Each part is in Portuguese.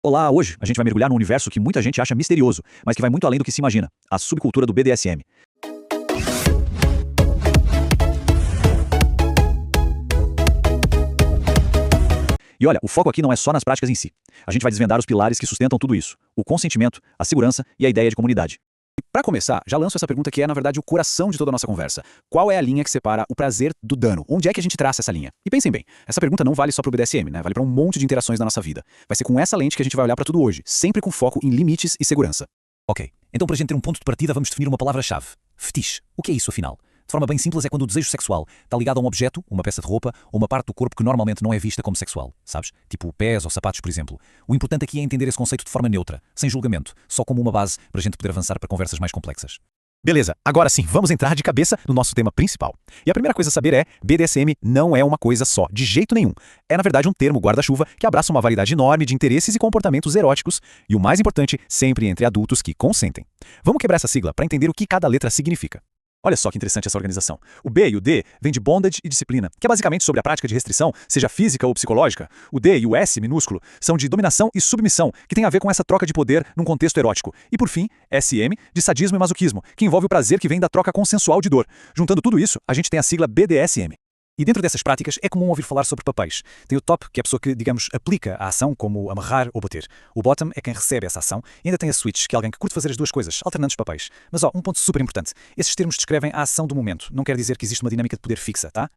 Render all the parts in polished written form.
Olá, hoje a gente vai mergulhar num universo que muita gente acha misterioso, mas que vai muito além do que se imagina, a subcultura do BDSM. E olha, o foco aqui não é só nas práticas em si. A gente vai desvendar os pilares que sustentam tudo isso: o consentimento, a segurança e a ideia de comunidade. E para começar, já lanço essa pergunta que é, na verdade, o coração de toda a nossa conversa. Qual é a linha que separa o prazer do dano? Onde é que a gente traça essa linha? E pensem bem, essa pergunta não vale só pro BDSM, né? Vale para um monte de interações da nossa vida. Vai ser com essa lente que a gente vai olhar para tudo hoje, sempre com foco em limites e segurança. Ok, então para a gente ter um ponto de partida vamos definir uma palavra-chave. Fetiche. O que é isso, afinal? De forma bem simples, é quando o desejo sexual está ligado a um objeto, uma peça de roupa ou uma parte do corpo que normalmente não é vista como sexual, sabes? Tipo pés ou sapatos, por exemplo. O importante aqui é entender esse conceito de forma neutra, sem julgamento, só como uma base para a gente poder avançar para conversas mais complexas. Beleza, agora sim, vamos entrar de cabeça no nosso tema principal. E a primeira coisa a saber é, BDSM não é uma coisa só, de jeito nenhum. É na verdade um termo guarda-chuva que abraça uma variedade enorme de interesses e comportamentos eróticos, e o mais importante, sempre entre adultos que consentem. Vamos quebrar essa sigla para entender o que cada letra significa. Olha só que interessante essa organização. O B e o D vêm de bondage e disciplina, que é basicamente sobre a prática de restrição, seja física ou psicológica. O D e o S minúsculo são de dominação e submissão, que tem a ver com essa troca de poder num contexto erótico. E por fim, SM, de sadismo e masoquismo, que envolve o prazer que vem da troca consensual de dor. Juntando tudo isso, a gente tem a sigla BDSM. E dentro dessas práticas é comum ouvir falar sobre papéis. Tem o top, que é a pessoa que, digamos, aplica a ação, como amarrar ou bater. O bottom é quem recebe essa ação. E ainda tem a switch, que é alguém que curte fazer as duas coisas, alternando os papéis. Mas um ponto super importante. Esses termos descrevem a ação do momento. Não quer dizer que existe uma dinâmica de poder fixa, tá?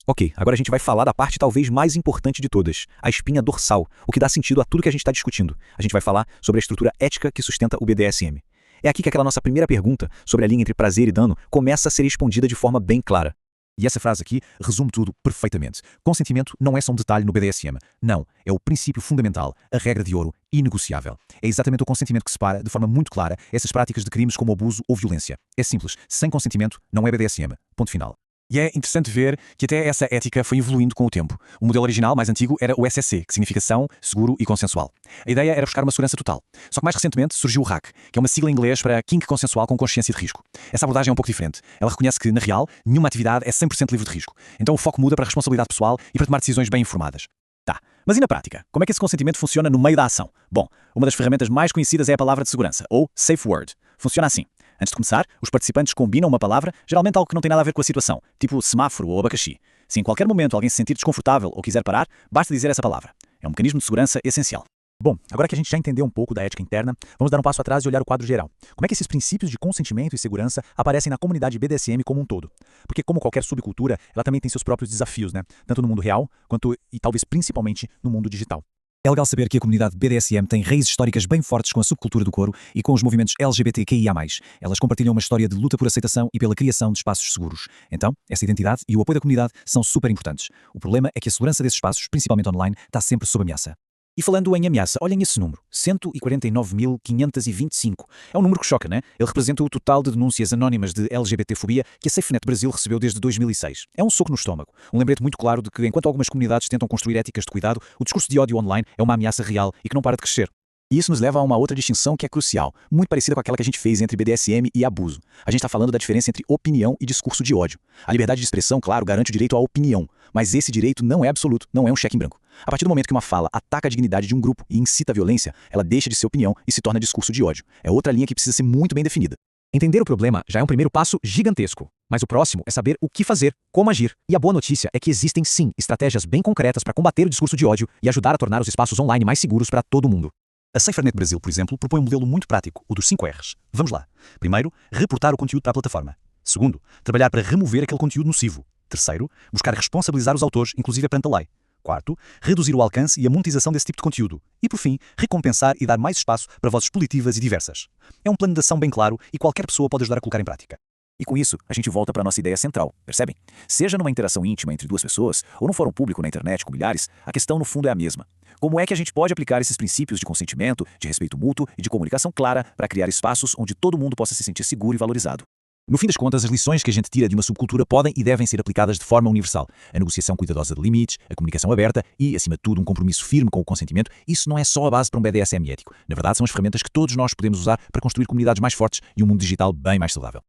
Ok, agora a gente vai falar da parte talvez mais importante de todas, a espinha dorsal, o que dá sentido a tudo que a gente está discutindo. A gente vai falar sobre a estrutura ética que sustenta o BDSM. É aqui que aquela nossa primeira pergunta sobre a linha entre prazer e dano começa a ser respondida de forma bem clara. E essa frase aqui resume tudo perfeitamente. Consentimento não é só um detalhe no BDSM. Não, é o princípio fundamental, a regra de ouro, inegociável. É exatamente o consentimento que separa, de forma muito clara, essas práticas de crimes como abuso ou violência. É simples, sem consentimento não é BDSM. Ponto final. E é interessante ver que até essa ética foi evoluindo com o tempo. O modelo original, mais antigo, era o SSC, que significa são, seguro e consensual. A ideia era buscar uma segurança total. Só que mais recentemente surgiu o RAC, que é uma sigla em inglês para Kink Consensual com Consciência de Risco. Essa abordagem é um pouco diferente. Ela reconhece que, na real, nenhuma atividade é 100% livre de risco. Então o foco muda para a responsabilidade pessoal e para tomar decisões bem informadas. Tá, mas e na prática? Como é que esse consentimento funciona no meio da ação? Bom, uma das ferramentas mais conhecidas é a palavra de segurança, ou Safe Word. Funciona assim. Antes de começar, os participantes combinam uma palavra, geralmente algo que não tem nada a ver com a situação, tipo semáforo ou abacaxi. Se em qualquer momento alguém se sentir desconfortável ou quiser parar, basta dizer essa palavra. É um mecanismo de segurança essencial. Bom, agora que a gente já entendeu um pouco da ética interna, vamos dar um passo atrás e olhar o quadro geral. Como é que esses princípios de consentimento e segurança aparecem na comunidade BDSM como um todo? Porque como qualquer subcultura, ela também tem seus próprios desafios, né? Tanto no mundo real, quanto e talvez principalmente no mundo digital. É legal saber que a comunidade BDSM tem raízes históricas bem fortes com a subcultura do couro e com os movimentos LGBTQIA+. Elas compartilham uma história de luta por aceitação e pela criação de espaços seguros. Então, essa identidade e o apoio da comunidade são super importantes. O problema é que a segurança desses espaços, principalmente online, está sempre sob ameaça. E falando em ameaça, olhem esse número, 149.525. É um número que choca, né? Ele representa o total de denúncias anónimas de LGBTfobia que a SafeNet Brasil recebeu desde 2006. É um soco no estômago. Um lembrete muito claro de que, enquanto algumas comunidades tentam construir éticas de cuidado, o discurso de ódio online é uma ameaça real e que não para de crescer. E isso nos leva a uma outra distinção que é crucial, muito parecida com aquela que a gente fez entre BDSM e abuso. A gente está falando da diferença entre opinião e discurso de ódio. A liberdade de expressão, claro, garante o direito à opinião, mas esse direito não é absoluto, não é um cheque em branco. A partir do momento que uma fala ataca a dignidade de um grupo e incita a violência, ela deixa de ser opinião e se torna discurso de ódio. É outra linha que precisa ser muito bem definida. Entender o problema já é um primeiro passo gigantesco, mas o próximo é saber o que fazer, como agir. E a boa notícia é que existem sim estratégias bem concretas para combater o discurso de ódio e ajudar a tornar os espaços online mais seguros para todo mundo. A SafeNet Brasil, por exemplo, propõe um modelo muito prático, o dos 5 R's. Vamos lá. Primeiro, reportar o conteúdo para a plataforma. Segundo, trabalhar para remover aquele conteúdo nocivo. Terceiro, buscar responsabilizar os autores, inclusive perante a lei. Quarto, reduzir o alcance e a monetização desse tipo de conteúdo. E, por fim, recompensar e dar mais espaço para vozes positivas e diversas. É um plano de ação bem claro e qualquer pessoa pode ajudar a colocar em prática. E com isso, a gente volta para a nossa ideia central, percebem? Seja numa interação íntima entre duas pessoas, ou num fórum público na internet com milhares, a questão no fundo é a mesma. Como é que a gente pode aplicar esses princípios de consentimento, de respeito mútuo e de comunicação clara para criar espaços onde todo mundo possa se sentir seguro e valorizado? No fim das contas, as lições que a gente tira de uma subcultura podem e devem ser aplicadas de forma universal. A negociação cuidadosa de limites, a comunicação aberta e, acima de tudo, um compromisso firme com o consentimento, isso não é só a base para um BDSM ético. Na verdade, são as ferramentas que todos nós podemos usar para construir comunidades mais fortes e um mundo digital bem mais saudável.